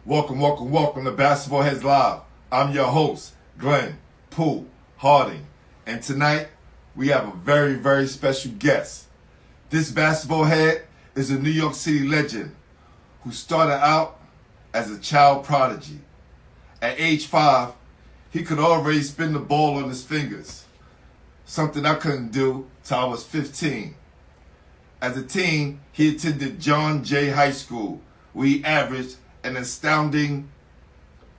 Welcome to Basketballheadzz Live. I'm your host, Glenn Pooh Harding. And tonight, we have a very, very special guest. This basketball head is a New York City legend who started out as a child prodigy. At age 5, he could already spin the ball on his fingers, something I couldn't do till I was 15. As a teen, he attended John Jay High School, where he averaged an astounding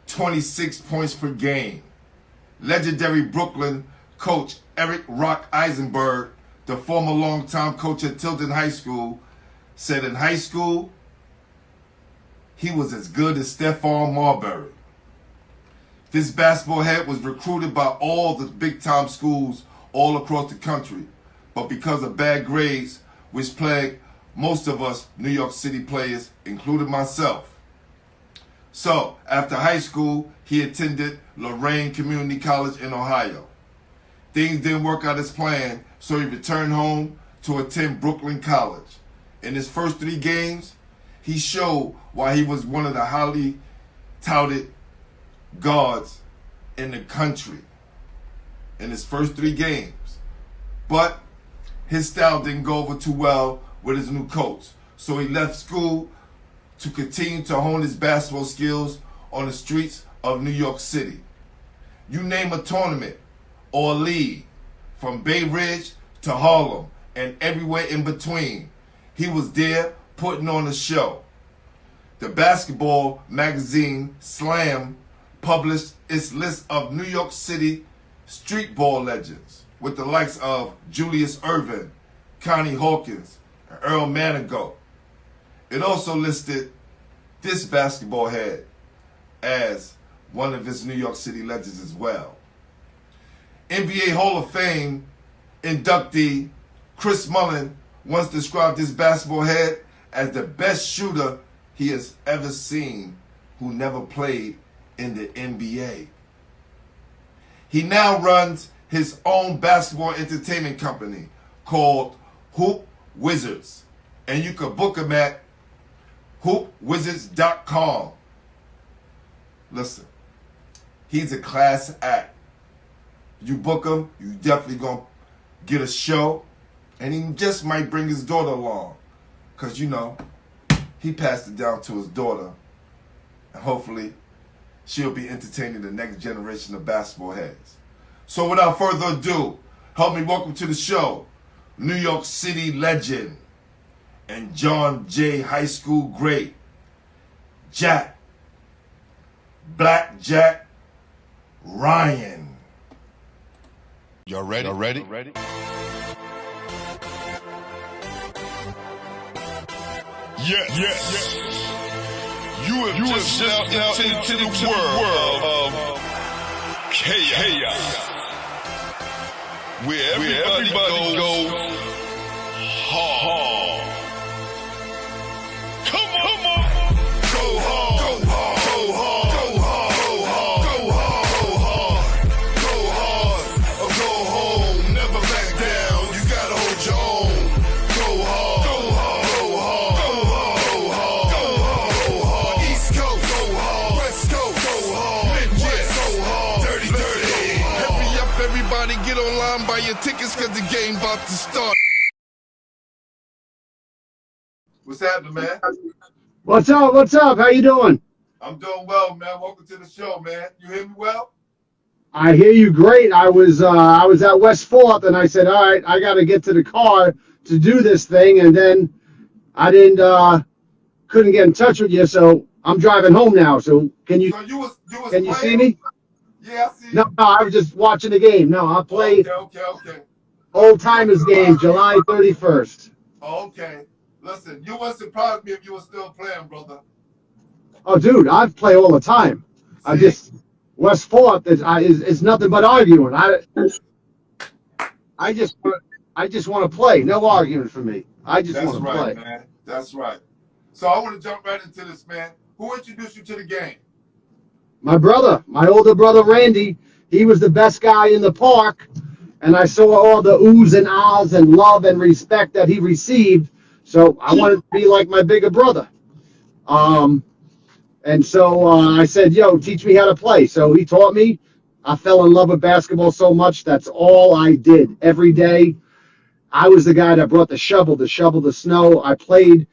26 points per game. Legendary Brooklyn coach Eric Rock Eisenberg, the former longtime coach at Tilton High School, said in high school, he was as good as Stephon Marbury. This basketball head was recruited by all the big-time schools all across the country, but because of bad grades, which plagued most of us New York City players, including myself. So, after high school, he attended Lorraine Community College in Ohio. Things didn't work out as planned, so he returned home to attend Brooklyn College. In his first 3 games, he showed why he was one of the highly touted guards in the country in his first 3 games. But his style didn't go over too well with his new coach, so he left school to continue to hone his basketball skills on the streets of New York City. You name a tournament or a league, from Bayridge to Harlem and everywhere in between, he was there putting on a show. The basketball magazine Slam published its list of New York City streetball legends with the likes of Julius Erving, Connie Hawkins, and Earl Manigault. It also listed this basketball head as one of its New York City legends as well. NBA Hall of Fame inductee Chris Mullin once described this basketball head as the best shooter he has ever seen who never played in the NBA. He now runs his own basketball entertainment company called Hoop Wizards, and you can book him at hoopwizards.com. Listen, he's a class act. You book him, you definitely gonna get a show, and he just might bring his daughter along, because you know, he passed it down to his daughter, and hopefully she'll be entertaining the next generation of basketball heads. So without further ado, help me welcome to the show, New York City legend and John Jay High School great, Black Jack Ryan. Y'all ready? Yes. You have just stepped out into the world of chaos, where everybody goes hard. Come on. Go hard. Go hard. Go hard. Go hard. Go hard. Go hard. Or go home. Never back down. You gotta hold your own. Go hard. Go hard. Go hard. Go hard. Go hard. Go hard. East Coast. Go hard. West Coast. Go hard. Midwest. Go hard. Dirty. Hurry up, everybody. Get online, buy your tickets, cause the game about to start. What's happening, man? What's up? How you doing? I'm doing well, man. Welcome to the show, man. You hear me well? I hear you great. I was at West 4th and I said, all right, I got to get to the car to do this thing, and then I couldn't get in touch with you, so I'm driving home now. So can you can you see me? Yeah, I see you. No, I was just watching the game. No, I'll play Okay. Old Timers game, July 31st. Okay. Listen, you wouldn't surprise me if you were still playing, brother. Oh, dude, I play all the time. I just West 4th is nothing but arguing. I just want to play. No arguing for me. I just want to play. That's right, man. That's right. So I want to jump right into this, man. Who introduced you to the game? My brother, my older brother Randy. He was the best guy in the park, and I saw all the oohs and ahs and love and respect that he received. So I wanted to be like my bigger brother. And so I said, yo, teach me how to play. So he taught me. I fell in love with basketball so much. That's all I did every day. I was the guy that brought the shovel to shovel the snow. I played,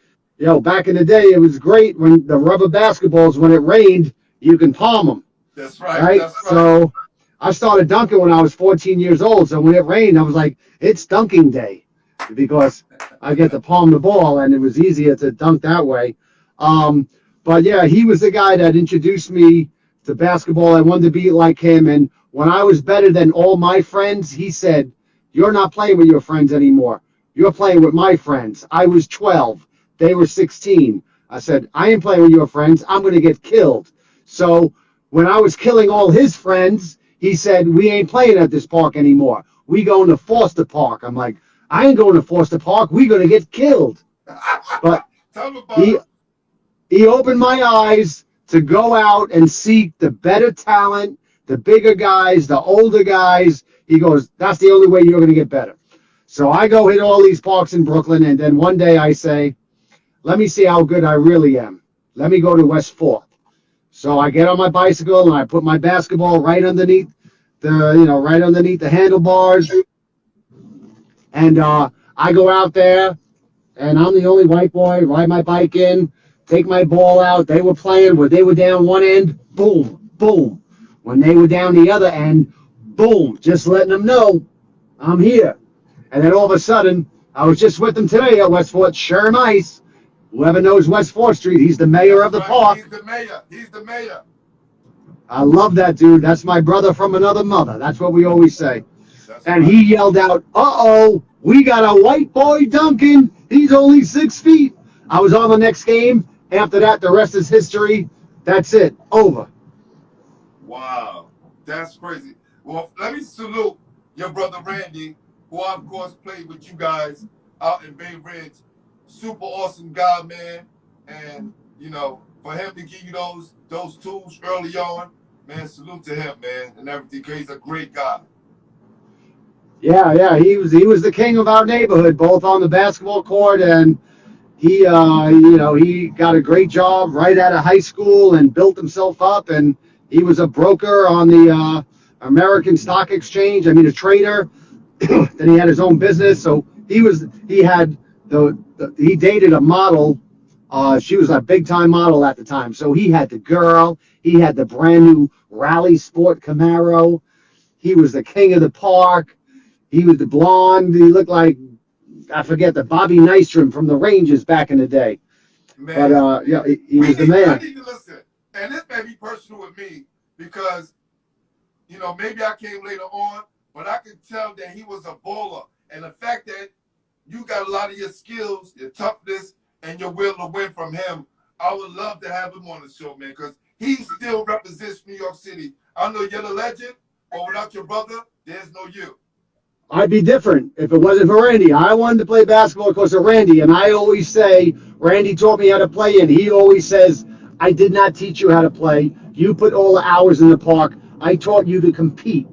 back in the day, it was great when the rubber basketballs, when it rained, you can palm them. That's right. Right? That's right. So I started dunking when I was 14 years old. So when it rained, I was like, it's dunking day, because I get to palm the ball, and it was easier to dunk that way. But yeah, he was the guy that introduced me to basketball. I wanted to be like him. And when I was better than all my friends, he said, you're not playing with your friends anymore. You're playing with my friends. I was 12. They were 16. I said, I ain't playing with your friends. I'm going to get killed. So when I was killing all his friends, he said, we ain't playing at this park anymore. We going to Foster Park. I'm like, I ain't going to Foster Park. We going to get killed. But he opened my eyes to go out and seek the better talent, the bigger guys, the older guys. He goes, that's the only way you're going to get better. So I go hit all these parks in Brooklyn, and then one day I say, let me see how good I really am. Let me go to West 4th. So I get on my bicycle and I put my basketball right underneath the handlebars. And I go out there, and I'm the only white boy, ride my bike in, take my ball out. They were playing where they were down one end, boom, boom. When they were down the other end, boom, just letting them know I'm here. And then all of a sudden, I was just with them today at West 4th, sure nice. Whoever knows West 4th Street, he's the mayor of the park. He's the mayor. He's the mayor. I love that dude. That's my brother from another mother. That's what we always say. And he yelled out, uh-oh, we got a white boy dunking. He's only 6 feet. I was on the next game. After that, the rest is history. That's it. Over. Wow. That's crazy. Well, let me salute your brother Randy, who I, of course, played with you guys out in Bayridge. Super awesome guy, man. And, for him to give you those tools early on, man, salute to him, man, and everything, because he's a great guy. Yeah, he was the king of our neighborhood, both on the basketball court, and he got a great job right out of high school and built himself up, and he was a broker on the American Stock Exchange. I mean, a trader. Then he had his own business, so he dated a model. She was a big-time model at the time, so he had the girl. He had the brand new Rally Sport Camaro. He was the king of the park. He was the blonde. He looked like, I forget, the Bobby Nystrom from the Rangers back in the day. Man, but he was the man. I need to listen, and this may be personal with me because, maybe I came later on, but I could tell that he was a baller, and the fact that you got a lot of your skills, your toughness, and your will to win from him, I would love to have him on the show, man, because he still represents New York City. I know you're the legend, but without your brother, there's no you. I'd be different if it wasn't for Randy. I wanted to play basketball because of Randy, and I always say, Randy taught me how to play, and he always says, I did not teach you how to play. You put all the hours in the park. I taught you to compete.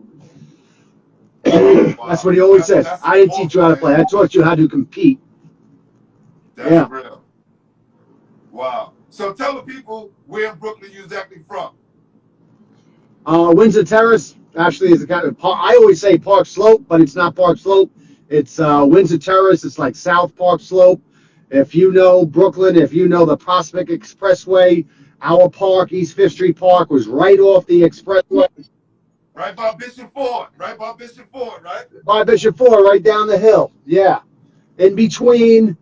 Wow. That's what he always says. I didn't teach you how to play. I taught you how to compete. That's real. Wow. So tell the people where in Brooklyn you're exactly from. Windsor Terrace actually is a kind of park. I always say Park Slope, but it's not Park Slope. It's Windsor Terrace. It's like South Park Slope. If you know Brooklyn, if you know the Prospect Expressway, our park, East 5th Street Park, was right off the expressway. Right by Bishop Ford. Right? By Bishop Ford, right down the hill. Yeah. In between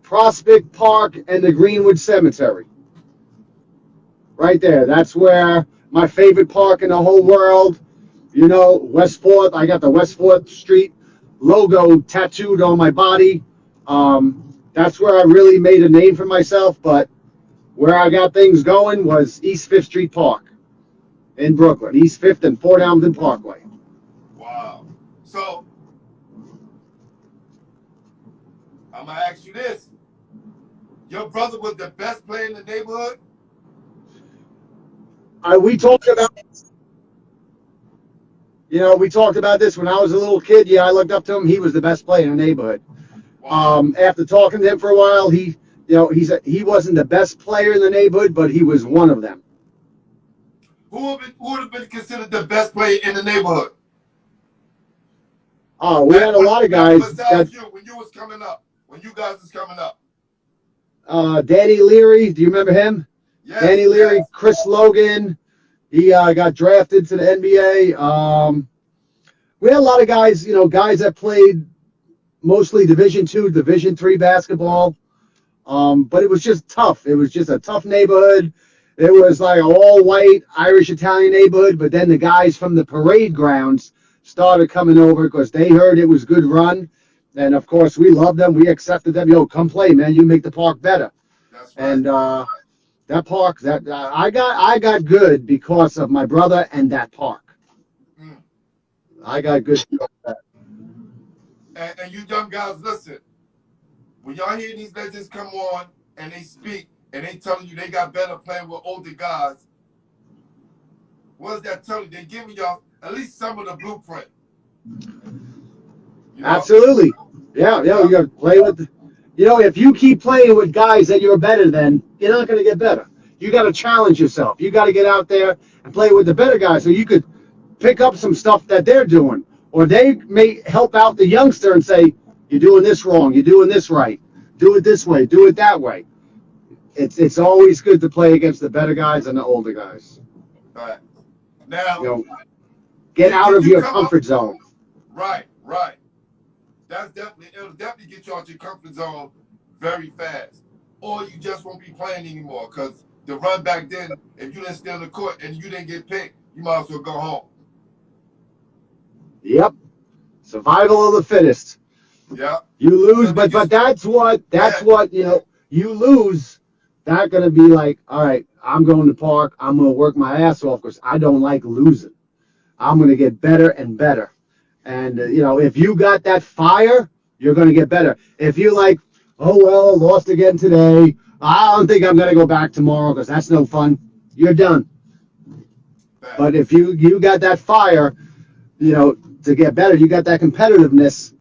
Prospect Park and the Greenwood Cemetery. Right there. That's where my favorite park in the whole world. West 4th. I got the West 4th Street logo tattooed on my body. That's where I really made a name for myself, but where I got things going was East 5th Street Park in Brooklyn, East 5th and Fort Hamilton Parkway. Wow. So, I'm going to ask you this. Your brother was the best player in the neighborhood? We talked about this when I was a little kid. Yeah, I looked up to him. He was the best player in the neighborhood. Wow. After talking to him for a while, he wasn't the best player in the neighborhood, but he was one of them. who would have been considered the best player in the neighborhood? Oh, we had a lot of guys. Besides you, when you was coming up, when you guys was coming up. Danny Leary, do you remember him? Yes, Danny Leary, yes. Chris Logan. He got drafted to the NBA. We had a lot of guys, guys that played mostly Division II, Division III basketball. But it was just tough. It was just a tough neighborhood. It was like an all-white Irish-Italian neighborhood, but then the guys from the parade grounds started coming over because they heard it was good run. And, of course, we loved them. We accepted them. Yo, come play, man. You make the park better. That's right. And that park, I got good because of my brother and that park. Mm. I got good because of that. And you young guys, listen. When y'all hear these legends come on and they speak and they telling you they got better playing with older guys, what does that tell you? They giving y'all at least some of the blueprint. You know? Absolutely. Yeah, you got to play with, if you keep playing with guys that you're better than, you're not going to get better. You got to challenge yourself. You got to get out there and play with the better guys so you could pick up some stuff that they're doing. Or they may help out the youngster and say, you're doing this wrong. You're doing this right. Do it this way. Do it that way. It's always good to play against the better guys and the older guys. All right. Now, get out of your comfort zone. Right. It'll definitely get you out your comfort zone very fast. Or you just won't be playing anymore because the run back then, if you didn't stay on the court and you didn't get picked, you might as well go home. Yep. Survival of the fittest. Yeah. You lose, but that's what you lose. That's going to be like, all right, I'm going to park. I'm going to work my ass off because I don't like losing. I'm going to get better and better. And, if you got that fire, you're going to get better. If you're like, oh, well, lost again today. I don't think I'm going to go back tomorrow because that's no fun. You're done. But if you got that fire, to get better, you got that competitiveness,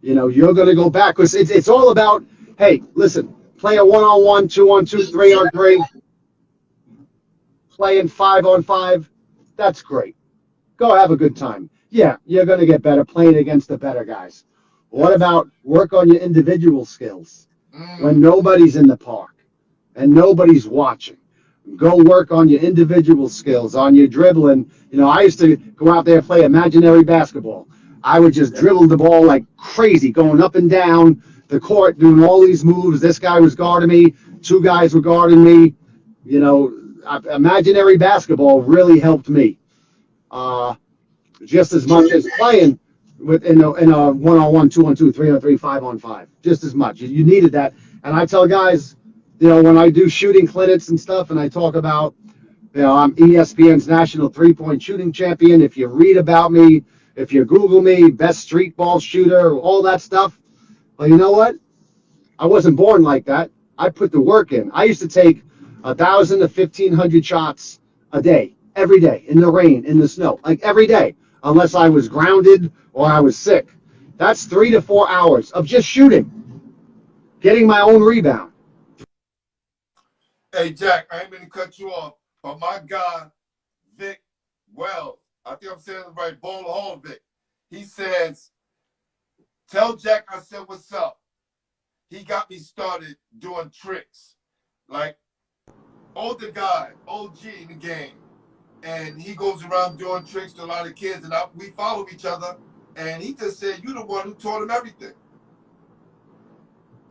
you're going to go back. Because it's all about, hey, listen, play a 1-on-1, 2-on-2, 3-on-3, playing 5-on-5. That's great. Go have a good time. Yeah, you're going to get better playing against the better guys. What about work on your individual skills when nobody's in the park and nobody's watching? Go work on your individual skills, on your dribbling. I used to go out there and play imaginary basketball. I would just dribble the ball like crazy, going up and down the court, doing all these moves. This guy was guarding me. 2 guys were guarding me. Imaginary basketball really helped me. Just as much as playing in a 1-on-1, 2-on-2, 3-on-3, 5-on-5. Just as much. You needed that. And I tell guys, when I do shooting clinics and stuff, and I talk about, I'm ESPN's national 3-point shooting champion. If you read about me, if you Google me, best street ball shooter, all that stuff. Well, you know what? I wasn't born like that. I put the work in. I used to take 1,000 to 1,500 shots a day, every day, in the rain, in the snow, like every day, unless I was grounded or I was sick. That's 3 to 4 hours of just shooting, getting my own rebound. Hey, Jack, I ain't going to cut you off, but my guy, Vic Wells, I think I'm saying it right, Bowler Hall Vic, he says, tell Jack I said what's up. He got me started doing tricks. Like, older guy, OG in the game, and he goes around doing tricks to a lot of kids, and we follow each other, and he just said, you the one who taught him everything.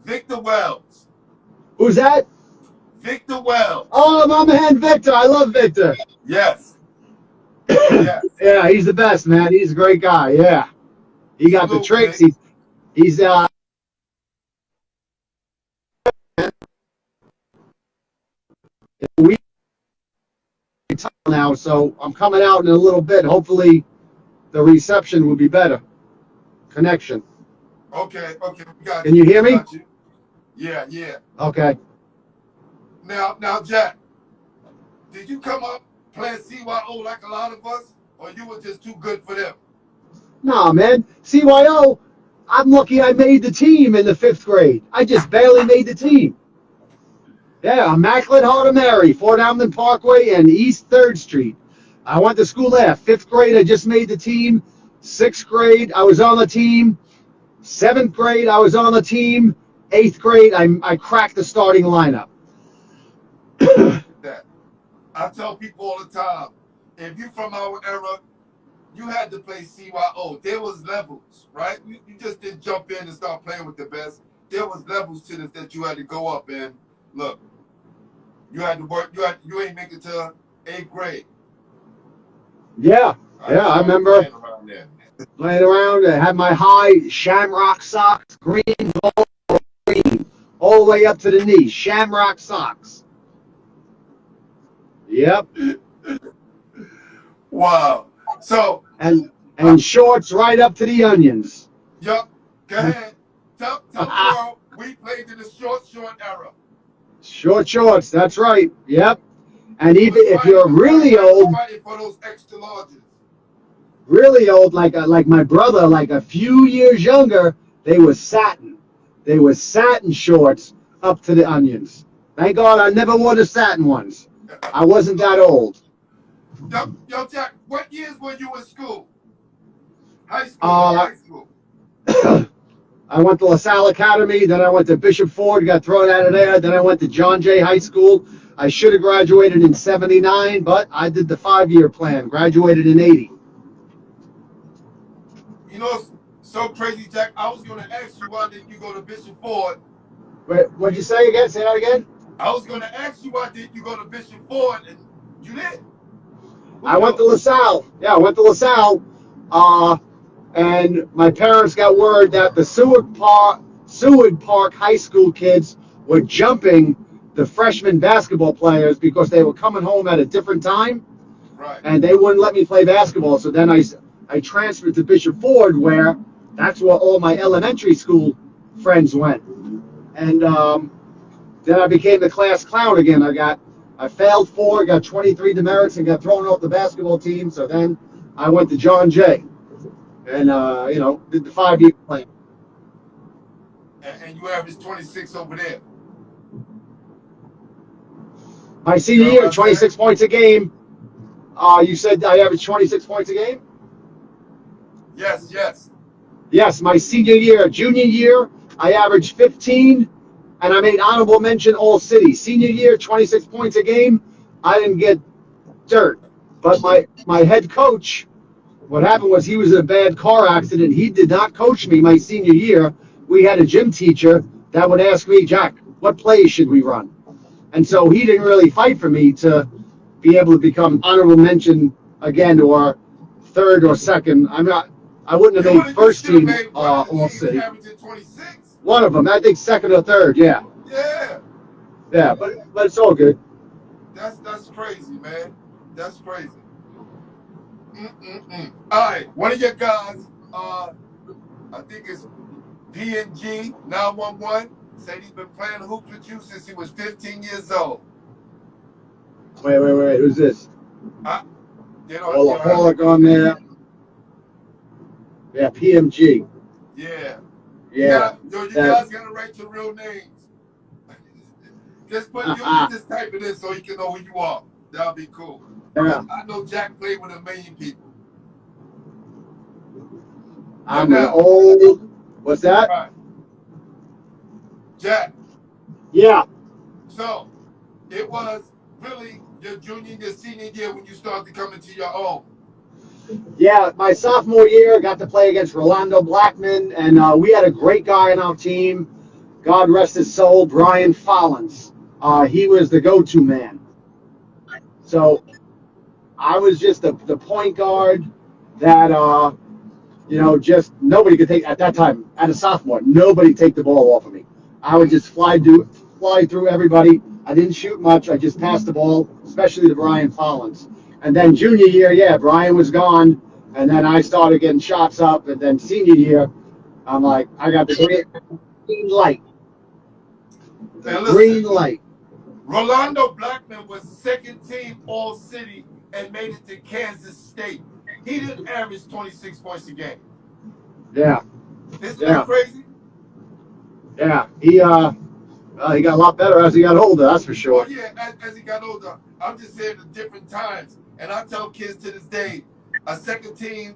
Victor Wells. Who's that? Victor Wells. Oh, my man, Victor. I love Victor. Yes. Yes. Yeah, he's the best, man. He's a great guy. Yeah. He got the tricks. He's we now, so I'm coming out in a little bit. Hopefully the reception will be better. Connection. Okay, we got Can you hear me? You. Yeah. Okay. Now, Jack, did you come up playing CYO like a lot of us, or you were just too good for them? Nah, man. CYO, I'm lucky I made the team in the 5th grade. I just barely made the team. Yeah, Immaculate Heart of Mary, Fort Hamlin Parkway and East 3rd Street. I went to school there. 5th grade, I just made the team. 6th grade, I was on the team. 7th grade, I was on the team. 8th grade, I cracked the starting lineup. That I tell people all the time, if you from our era, you had to play CYO. There was levels, right? You just didn't jump in and start playing with the best. There was levels to this that you had to go up in. Look, you had to work. You ain't make it to 8th grade. Yeah, I remember playing around. I had my high shamrock socks, green, gold, green, all the way up to the knee. Shamrock socks. Yep. Wow. So and shorts right up to the onions. Yup. Go ahead. Tell the world we played in the short era. Short shorts. That's right. Yep. And even if you're really old, fighting for those extra larges. Really old, like my brother, like a few years younger, they were satin. They were satin shorts up to the onions. Thank God I never wore the satin ones. I wasn't that old. Yo, Jack, what years were you in school? High school. I went to LaSalle Academy, then I went to Bishop Ford, got thrown out of there, then I went to John Jay High School. I should have graduated in 79, but I did the 5-year plan, graduated in 80. You know, it's so crazy, Jack. I was going to ask you, why didn't you go to Bishop Ford? Wait, what'd you say again? Say that again? I was going to ask you, why didn't you go to Bishop Ford, and you did. I went to LaSalle. Yeah, I went to LaSalle. And my parents got word that the Seward Park High School kids were jumping the freshman basketball players because they were coming home at a different time. Right. And they wouldn't let me play basketball. So then I transferred to Bishop Ford, where that's where all my elementary school friends went. And then I became the class clown again. I failed 4, got 23 demerits, and got thrown off the basketball team. So then I went to John Jay and, did the 5-year plan. And you averaged 26 over there. My senior year, 26 points a game. You said I averaged 26 points a game? Yes. Yes, my senior year. Junior year, I averaged 15, and I made honorable mention all city. Senior year, 26 points a game. I didn't get dirt. But my head coach, what happened was he was in a bad car accident. He did not coach me my senior year. We had a gym teacher that would ask me, Jack, what plays should we run? And so he didn't really fight for me to be able to become honorable mention again, or 3rd or 2nd. I wouldn't have made first team all city. One of them, I think 2nd or 3rd. Yeah. Yeah, but it's all good. That's crazy, man. That's crazy. All right, one of your guys, I think it's PNG 911, said he's been playing hoops with you since he was 15 years old. Wait, who's this? Alcoholic on there. Yeah, PMG. Yeah. You guys gotta write your real names. Just just type it in so you can know who you are. That'll be cool. Yeah. I know Jack played with 1 million people. I'm an old. What's that? Right. Jack. Yeah. So it was really your junior, your senior year when you started to come into your own. Yeah, my sophomore year, I got to play against Rolando Blackman, and we had a great guy on our team. God rest his soul, Brian Follins. He was the go-to man. So I was just the point guard that, just nobody could take, at that time, at a sophomore, nobody could take the ball off of me. I would just fly through everybody. I didn't shoot much. I just passed the ball, especially to Brian Follins. And then junior year, Brian was gone. And then I started getting shots up. And then senior year, I'm like, I got the green light. Green light. Rolando Blackman was 2nd team All-City and made it to Kansas State. He didn't average 26 points a game. Yeah. Isn't that crazy? Yeah. He, He got a lot better as he got older, that's for Oh sure. yeah, as he got older. I'm just saying the different times. And I tell kids to this day, a second team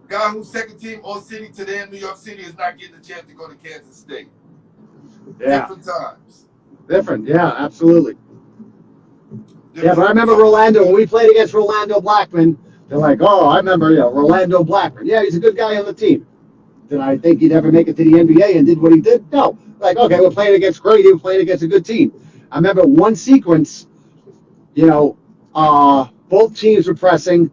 guy who's second team all city today in New York City is not getting a chance to go to Kansas State. Yeah, Different times. different. Yeah, absolutely. Yeah, Different. but I remember Rolando, when we played against Rolando Blackman, they're like, oh, I remember, Rolando Blackman. Yeah, he's a good guy on the team. Did I think he'd ever make it to the NBA and did what he did? No. Like, okay, we're playing against Grady, we're playing against a good team. I remember one sequence, both teams were pressing,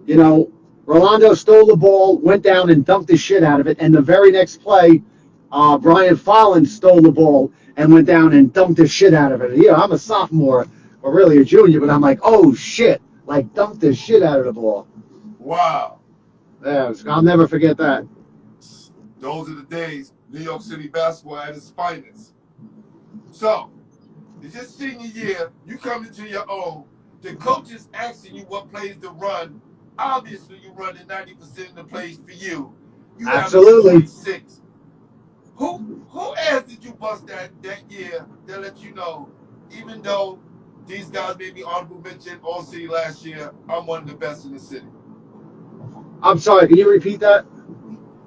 Rolando stole the ball, went down and dunked the shit out of it. And the very next play, Brian Fallon stole the ball and went down and dunked the shit out of it. I'm a sophomore, or really a junior, but I'm like, oh shit, like dunked the shit out of the ball. Wow. Yeah, I'll never forget that. Those are the days New York City basketball at its finest. So, it's your senior year, you come into your own. The coach is asking you what plays to run. Obviously, you run in 90% of the plays for you. You Absolutely. have 26. Who ass did you bust that year that let you know, even though these guys made me honorable mention all city last year, I'm one of the best in the city? I'm sorry, can you repeat that?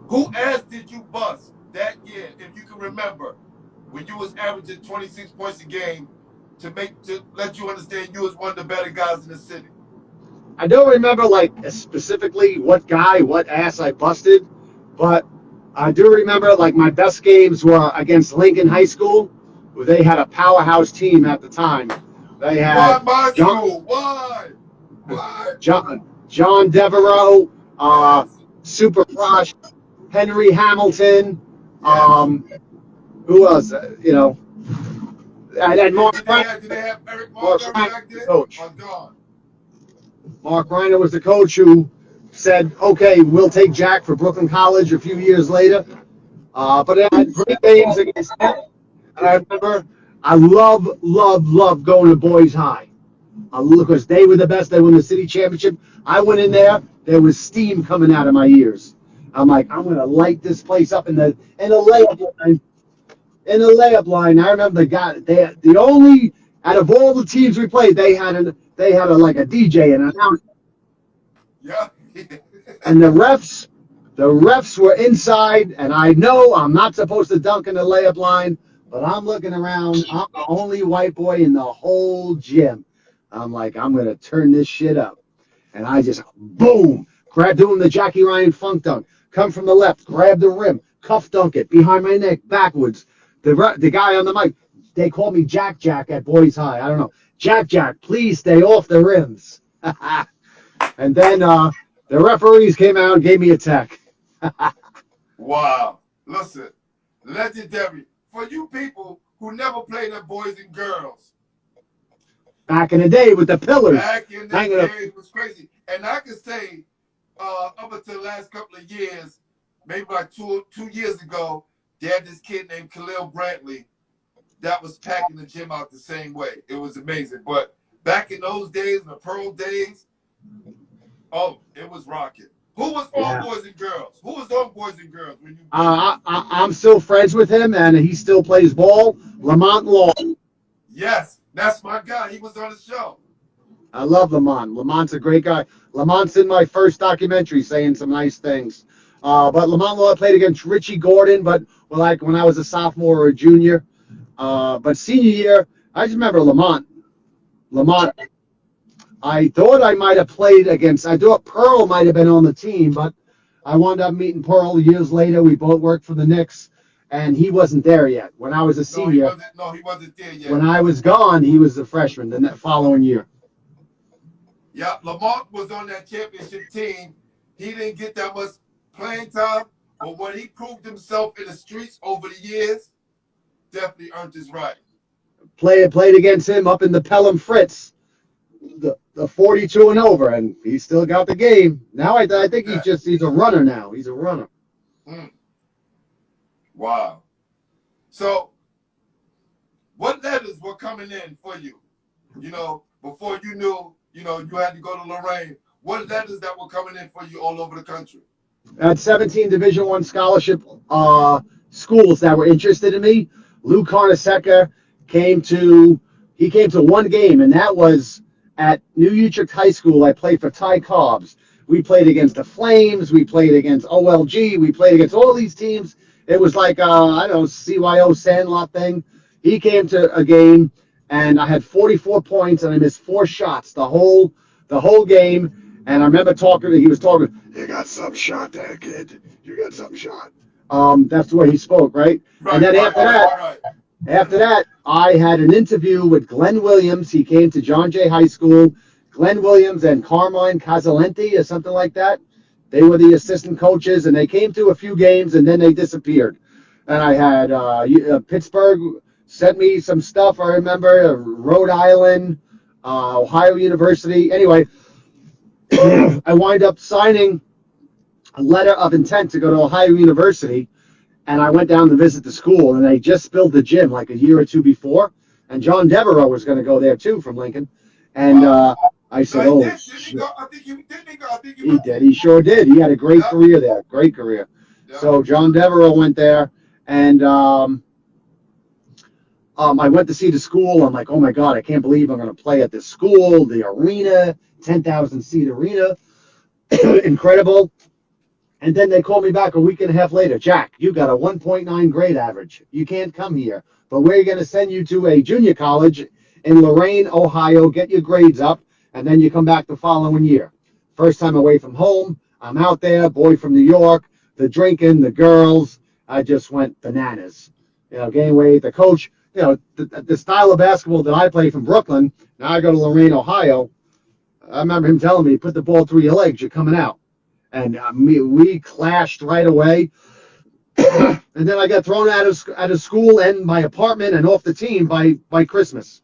Who ass did you bust that year, if you can remember, when you was averaging 26 points a game to let you understand you was one of the better guys in the city? I don't remember like specifically what ass I busted, but I do remember like my best games were against Lincoln High School, where they had a powerhouse team at the time. They had Why my school? Why? John Devereaux, Super Frosh, Henry Hamilton, who else? And Mark Did they have Eric Montgomery back then? Coach. Oh, God. Mark Reiner was the coach who said, okay, we'll take Jack for Brooklyn College a few years later. But I had great games against them. And I remember I love going to Boys High. Because they were the best. They won the city championship. I went in there was steam coming out of my ears. I'm like, I'm going to light this place up in the layup line. In the layup line, I remember the only, out of all the teams we played, they had a DJ and an announcer. Yeah. And the refs were inside, and I know I'm not supposed to dunk in the layup line, but I'm looking around. I'm the only white boy in the whole gym. I'm like, I'm going to turn this shit up. And I just, boom, doing the Jackie Ryan funk dunk. Come from the left, grab the rim, cuff dunk it, behind my neck, backwards. The guy on the mic, they call me Jack at Boys High. I don't know. Jack, please stay off the rims. And then the referees came out and gave me a tech. Wow. Listen, legendary. For you people who never played at Boys and Girls. Back in the day with the pillars. Back in the day, it was crazy. And I can say, up until the last couple of years, maybe like two years ago, they had this kid named Khalil Brantley that was packing the gym out the same way. It was amazing. But back in those days, the Pearl days, it was rocking. Who was on Boys and Girls? Who was on Boys and Girls when you? I'm still friends with him, and he still plays ball. Lamont Law. Yes, that's my guy. He was on the show. I love Lamont. Lamont's a great guy. Lamont's in my first documentary saying some nice things. But Lamont Law played against Richie Gordon, but like when I was a sophomore or a junior. But senior year, I just remember Lamont. I thought I might have played against, I thought Pearl might have been on the team, but I wound up meeting Pearl years later. We both worked for the Knicks, and he wasn't there yet. When I was a senior. He wasn't there yet. When I was gone, he was a freshman the following year. Yeah, Lamont was on that championship team. He didn't get that much playing time, but when he proved himself in the streets over the years, definitely earned his right. Played against him up in the Pelham Fritz, the 42 and over, and he still got the game. Now I think he's a runner now. He's a runner. Wow. So, what letters were coming in for you? Before you knew, you had to go to Lorraine. What letters that were coming in for you all over the country? I had 17 Division I scholarship schools that were interested in me. Lou Carnesecca, came to one game, and that was at New Utrecht High School. I played for Ty Cobbs. We played against the Flames. We played against OLG. We played against all these teams. It was like, I don't know, CYO Sandlot thing. He came to a game, and I had 44 points, and I missed 4 shots the whole game. And I remember he was talking, you got some shot there, kid. You got some shot. That's the way he spoke, right? And then after that, I had an interview with Glenn Williams. He came to John Jay High School. Glenn Williams and Carmine Casalenti or something like that. They were the assistant coaches, and they came to a few games, and then they disappeared. And I had Pittsburgh sent me some stuff, I remember, Rhode Island, Ohio University. Anyway, I wind up signing a letter of intent to go to Ohio University, and I went down to visit the school, and they just built the gym like a year or two before, and John Devereaux was going to go there too from Lincoln. And I said, shit. He did. He sure did. He had a great career there. Great career. So John Devereaux went there, and I went to see the school. I'm like, oh, my God, I can't believe I'm going to play at this school, the arena, 10,000-seat arena. Incredible. And then they called me back a week and a half later. Jack, you got a 1.9 grade average. You can't come here, but we're going to send you to a junior college in Lorain, Ohio, get your grades up, and then you come back the following year. First time away from home. I'm out there, boy from New York, the drinking, the girls. I just went bananas. Gain weight. The coach, the style of basketball that I play from Brooklyn, now I go to Lorain, Ohio. I remember him telling me, put the ball through your legs, you're coming out. And we clashed right away. And then I got thrown out of school and my apartment and off the team by Christmas.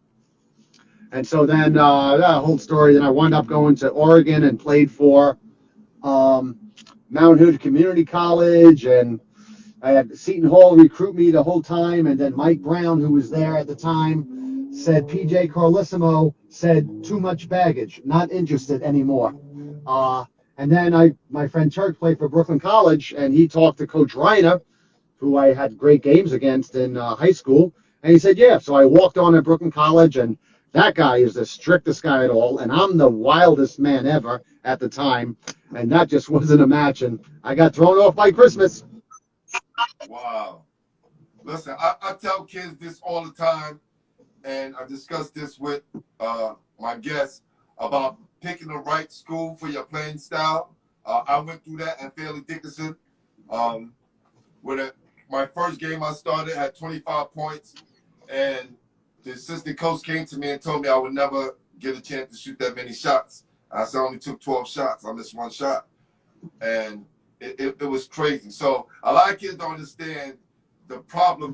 And so then that whole story, then I wound up going to Oregon and played for Mount Hood Community College, and I had Seton Hall recruit me the whole time, and then Mike Brown, who was there at the time, said PJ Carlissimo said too much baggage, not interested anymore. And then my friend Turk played for Brooklyn College, and he talked to Coach Reiner, who I had great games against in high school, and he said, yeah. So I walked on at Brooklyn College, and that guy is the strictest guy at all, and I'm the wildest man ever at the time, and that just wasn't a match, and I got thrown off by Christmas. Wow. Listen, I tell kids this all the time, and I discussed this with my guests about picking the right school for your playing style. I went through that at Fairleigh Dickinson. My first game I started had 25 points, and the assistant coach came to me and told me I would never get a chance to shoot that many shots. I said I only took 12 shots. I missed 1 shot. And it was crazy. So a lot of kids don't understand the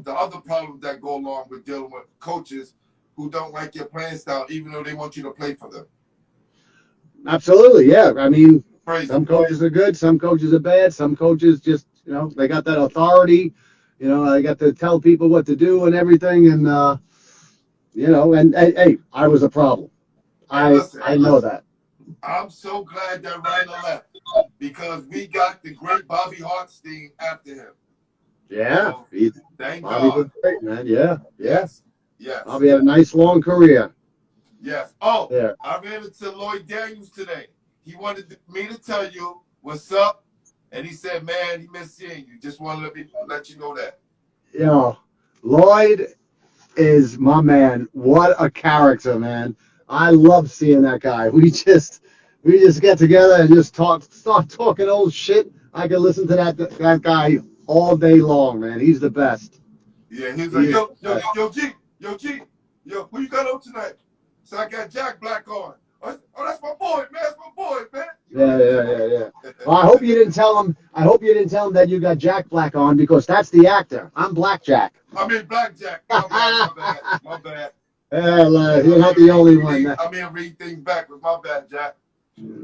other problems that go along with dealing with coaches who don't like your playing style, even though they want you to play for them. Absolutely, yeah. I mean, crazy. Some coaches are good, some coaches are bad, some coaches just, they got that authority. They got to tell people what to do and everything, and and hey, I was a problem. I know that. I'm so glad that Reiner left because we got the great Bobby Hartstein after him. Yeah. So, thank Bobby God. was great, man. Yeah. Yes. Bobby had a nice long career. Yes. Oh, yeah. I ran into Lloyd Daniels today. He wanted me to tell you what's up, and he said, man, he missed seeing you. Just want to let you know that. Lloyd is my man. What a character, man. I love seeing that guy. We just get together and just start talking old shit. I can listen to that guy all day long, man. He's the best. Yeah, he's like, yo, G, who you got on tonight? So I got Jack Black on. Oh, that's my boy, man. That's my boy, man. Yeah. Well, I hope you didn't tell him that you got Jack Black on, because that's the actor. I'm Blackjack. I mean Blackjack. My bad. You're not the only one. I mean, read things backwards. My bad, Jack.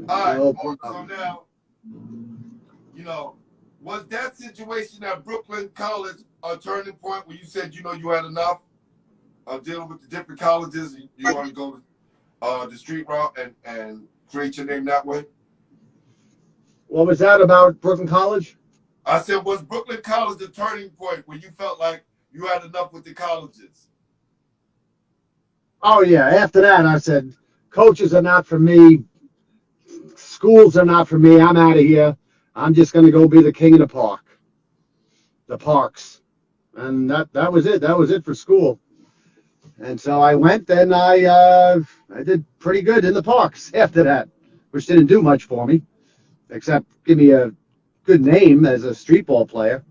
All right. So now, was that situation at Brooklyn College a turning point where you said, you had enough of dealing with the different colleges? You want to go the street route and create your name that way? What was that about Brooklyn College? I said, was Brooklyn College a turning point where you felt like you had enough with the colleges? Oh yeah. After that, I said, coaches are not for me. Schools are not for me. I'm out of here. I'm just going to go be the king of the parks. And that was it. That was it for school. And so I went and I did pretty good in the parks after that, which didn't do much for me except give me a good name as a street ball player.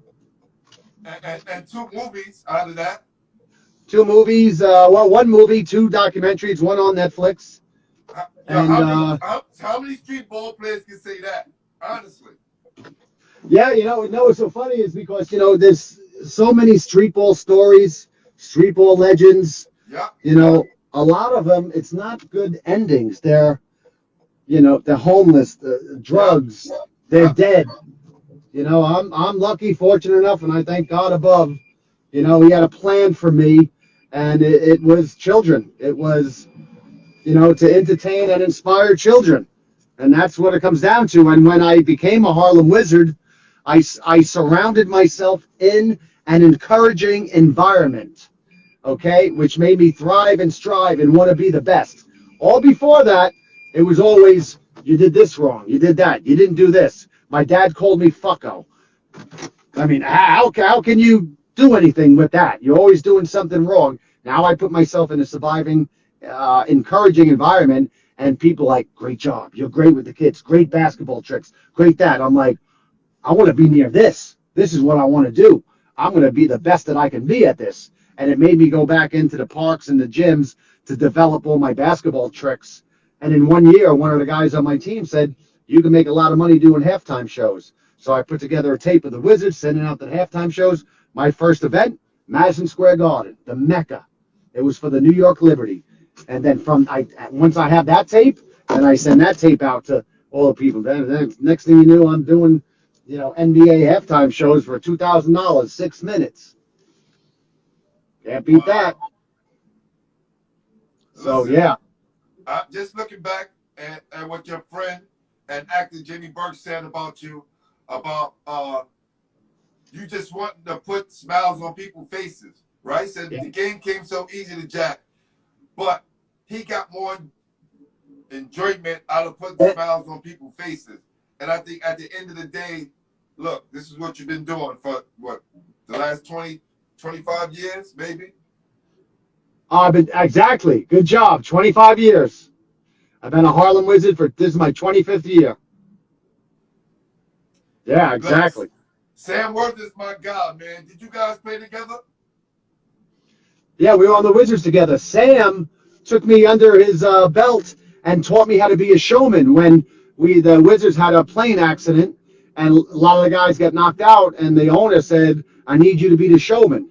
And two movies out of that. Two movies, well, one movie, two documentaries, one on Netflix. And How many street ball players can say that? Honestly. yeah, what's so funny is because there's so many street ball stories, street ball legends. Yeah. A lot of them, it's not good endings. They're homeless, drugs, they're dead. I'm lucky, fortunate enough, and I thank God above. He had a plan for me, and it was children. It was, to entertain and inspire children, and that's what it comes down to. And when I became a Harlem Wizard, I surrounded myself in an encouraging environment, okay, which made me thrive and strive and want to be the best. All before that, it was always, you did this wrong, you did that, you didn't do this. My dad called me fucko. I mean, how can you do anything with that? You're always doing something wrong. Now I put myself in a surviving, encouraging environment, and people like, great job, you're great with the kids, great basketball tricks, great that. I'm like, I want to be near this. This is what I want to do. I'm going to be the best that I can be at this. And it made me go back into the parks and the gyms to develop all my basketball tricks. And in 1 year, one of the guys on my team said, you can make a lot of money doing halftime shows. So I put together a tape of the Wizards, sending out the halftime shows. My first event, Madison Square Garden, the Mecca. It was for the New York Liberty. And then once I have that tape, then I send that tape out to all the people. Then next thing you knew, I'm doing, NBA halftime shows for $2,000, 6 minutes. Can't beat that. So, Listen, yeah. Just looking back at what your friend and actor Jimmy Burke said about you, about you just wanting to put smiles on people's faces, right? Said the game came so easy to Jack, but he got more enjoyment out of putting smiles on people's faces. And I think at the end of the day, look, this is what you've been doing for, the last 20, 25 years, maybe? Exactly. Good job. 25 years. I've been a Harlem Wizard this is my 25th year. Yeah, exactly. Sam Worth is my guy, man. Did you guys play together? Yeah, we were on the Wizards together. Sam took me under his belt and taught me how to be a showman when the Wizards had a plane accident and a lot of the guys got knocked out, and the owner said, I need you to be the showman.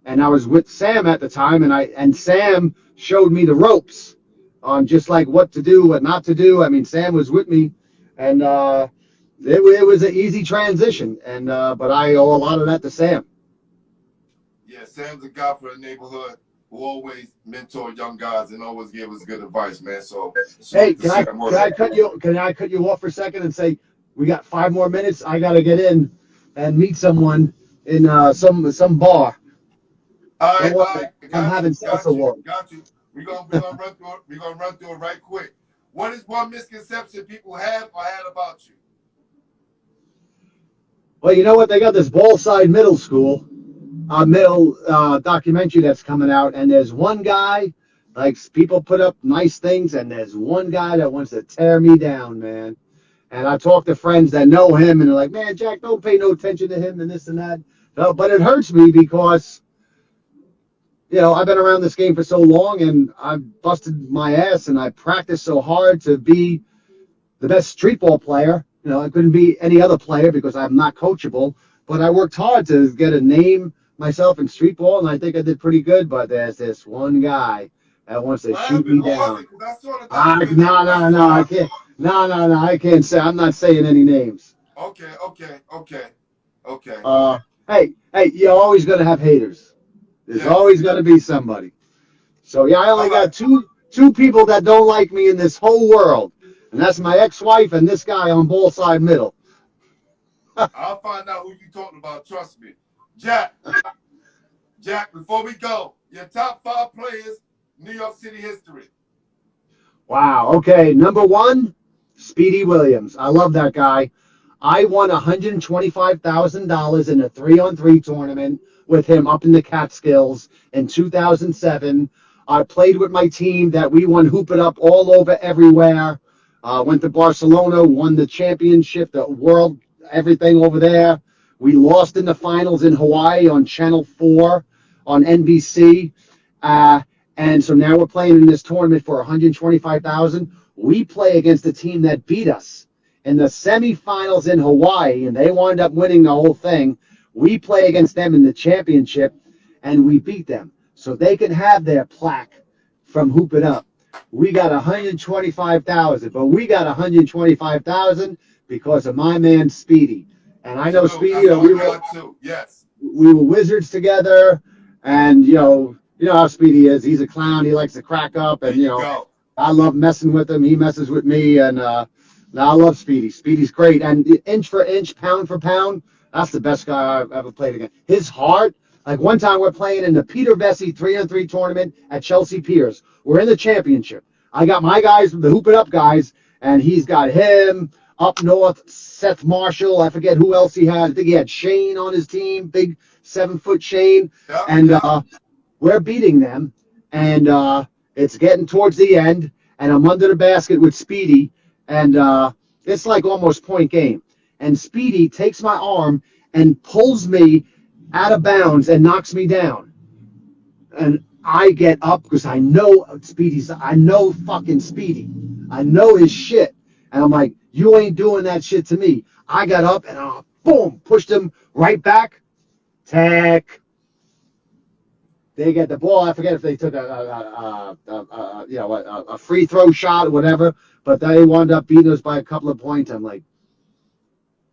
And I was with Sam at the time, and Sam showed me the ropes on just like what to do, what not to do. I mean, Sam was with me, and it was an easy transition. And but I owe a lot of that to Sam. Yeah, Sam's a guy for the neighborhood who always mentor young guys and always give us good advice, man. So hey, can I cut you off for a second and say we got 5 more minutes? I got to get in and meet someone in some bar. All right. I'm having salsa walk. Got you. We're gonna run through it right quick. What is one misconception people have or had about you? Well, you know what? They got this Ballside Middle School, documentary that's coming out, and there's one guy, like people put up nice things, and there's one guy that wants to tear me down, man. And I talk to friends that know him, and they're like, man, Jack, don't pay no attention to him and this and that. No, but it hurts me because, I've been around this game for so long, and I've busted my ass, and I practiced so hard to be the best street ball player. I couldn't be any other player because I'm not coachable, but I worked hard to get a name myself in street ball, and I think I did pretty good, but there's this one guy that wants to shoot me down. No, I can't. No, I can't say. I'm not saying any names. Okay. Hey, you're always going to have haters. There's always going to be somebody. So, yeah, I only got two people that don't like me in this whole world, and that's my ex-wife and this guy on Ballside Middle. I'll find out who you talking about. Trust me. Jack, before we go, your top 5 players New York City history. Wow. Okay. Number one, Speedy Williams. I love that guy. I won $125,000 in a 3-on-3 tournament with him up in the Catskills in 2007. I played with my team that we won Hoop It Up all over everywhere. Went to Barcelona, won the championship, the world, everything over there. We lost in the finals in Hawaii on Channel 4 on NBC. And so now we're playing in this tournament for $125,000. We play against a team that beat us in the semifinals in Hawaii, and they wound up winning the whole thing. We play against them in the championship, and we beat them. So they can have their plaque from Hoop It Up. We got $125,000, but we got $125,000 because of my man Speedy. And I know Speedy. We were wizards together, and you know how Speedy is. He's a clown. He likes to crack up, and I love messing with him. He messes with me, and I love Speedy. Speedy's great, and inch for inch, pound for pound, that's the best guy I've ever played against. His heart. Like one time we're playing in the Peter Vecsey 3-on-3 tournament at Chelsea Piers. We're in the championship. I got my guys, the Hoop It Up guys, and he's got him up north, Seth Marshall. I forget who else he had. I think he had Shane on his team, big 7-foot Shane. We're beating them, and it's getting towards the end, and I'm under the basket with Speedy, and it's like almost point game. And Speedy takes my arm and pulls me out of bounds and knocks me down. And I get up because I know fucking Speedy. I know his shit. And I'm like, you ain't doing that shit to me. I got up and boom, pushed him right back. Tech. They get the ball. I forget if they took a free throw shot or whatever, but they wound up beating us by a couple of points. I'm like,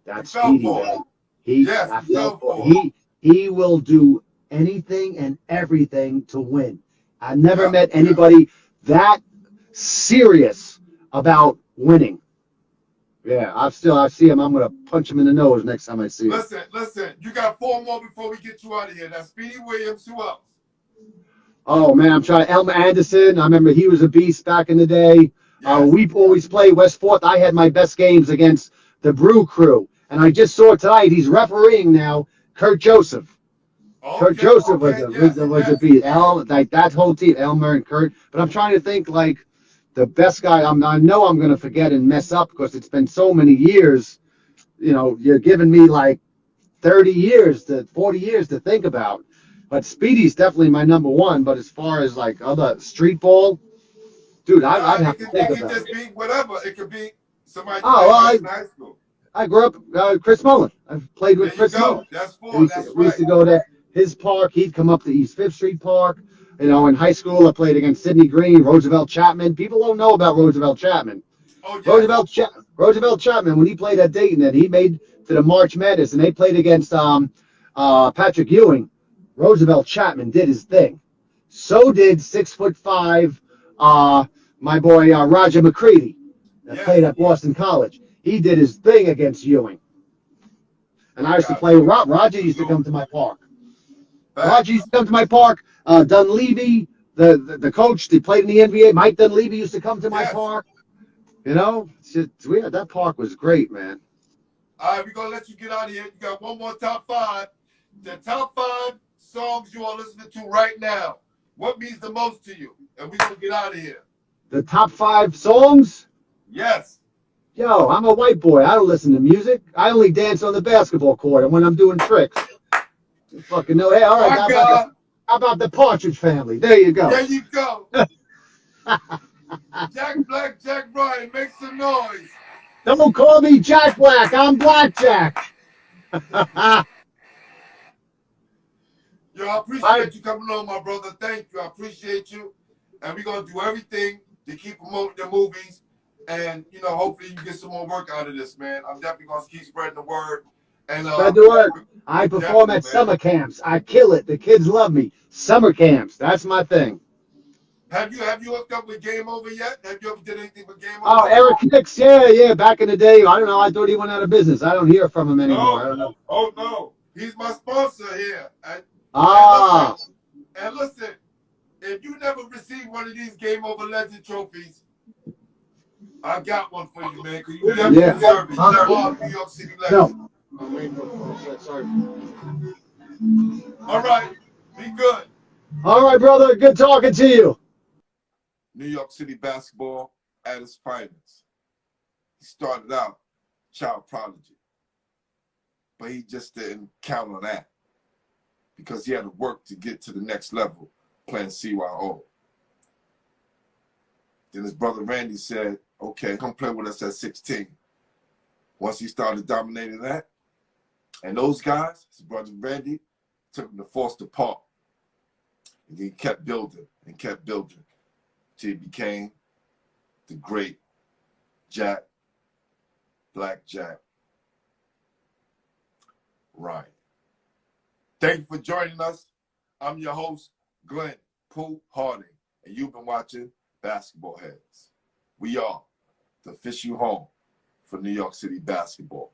that's Speedy, man. He will do anything and everything to win. I've never met anybody that serious about winning. Yeah, I see him. I'm gonna punch him in the nose next time I see him. Listen. You got 4 more before we get you out of here. That's Speedy Williams. Who else? Oh man, I'm trying. Elmer Anderson. I remember he was a beast back in the day. Yes. We always play West 4th. I had my best games against the Brew Crew, and I just saw tonight he's refereeing now. Kurt Joseph. Kurt Joseph was a beast. Like that whole team, Elmer and Kurt. But I'm trying to think like the best guy. I know I'm going to forget and mess up because it's been so many years. You know, you're giving me like 30 years to 40 years to think about. But Speedy's definitely my number one. But as far as like other Streetball, dude, I'd have to think about it. It could just be whatever. It could be somebody in high school. I grew up Chris Mullin. I've played with Chris Mullin. That's 4. We used to go to his park. He'd come up to East 5th Street Park. You know, in high school, I played against Sidney Green, Roosevelt Chapman. People don't know about Roosevelt Chapman. Oh, yeah. Roosevelt Chapman, when he played at Dayton, and he made to the March Madness, and they played against Patrick Ewing. Roosevelt Chapman did his thing. So did 6'5", my boy Roger McCready, that played at Boston College. He did his thing against Ewing. And I used to play. Roger used to come to my park. Dunleavy, the coach, they played in the NBA. Mike Dunleavy used to come to my park. You know, that park was great, man. All right, we're going to let you get out of here. You got one more top 5. The top 5 songs you are listening to right now. What means the most to you? And we're going to get out of here. The top 5 songs? Yes. Yo, I'm a white boy. I don't listen to music. I only dance on the basketball court and when I'm doing tricks. You fucking know. Hey, all right. How about the Partridge Family? There you go. There you go. Jack Black, Jack Ryan, make some noise. Don't call me Jack Black. I'm Blackjack. Yo, I appreciate you coming on, my brother. Thank you. I appreciate you. And we're going to do everything to keep promoting the movies. And, you know, hopefully you get some more work out of this, man. I'm definitely going to keep spreading the word. And spread the word. I perform at summer camps. I kill it. The kids love me. Summer camps. That's my thing. Have you hooked up with Game Over yet? Have you ever did anything with Game Over? Oh, Eric Nix. Yeah. Back in the day. I don't know. I thought he went out of business. I don't hear from him anymore. I don't know. Oh, no. He's my sponsor here. And listen, if you never received one of these Game Over Legend trophies, I got one for you, man, because you definitely deserve it. You are New York City Legend. No. I'm waiting for sorry. All right, be good. All right, brother. Good talking to you. New York City basketball at its finest. He started out child prodigy, but he just didn't count on that because he had to work to get to the next level playing CYO. Then his brother Randy said, okay, come play with us at 16. Once he started dominating that, and those guys, his brother Randy, took him to Foster Park. And he kept building and kept building till he became the great Jack, Black Jack Ryan. Thank you for joining us. I'm your host, Glenn Pooh Harding, and you've been watching Basketball Heads. We are the official home for New York City basketball.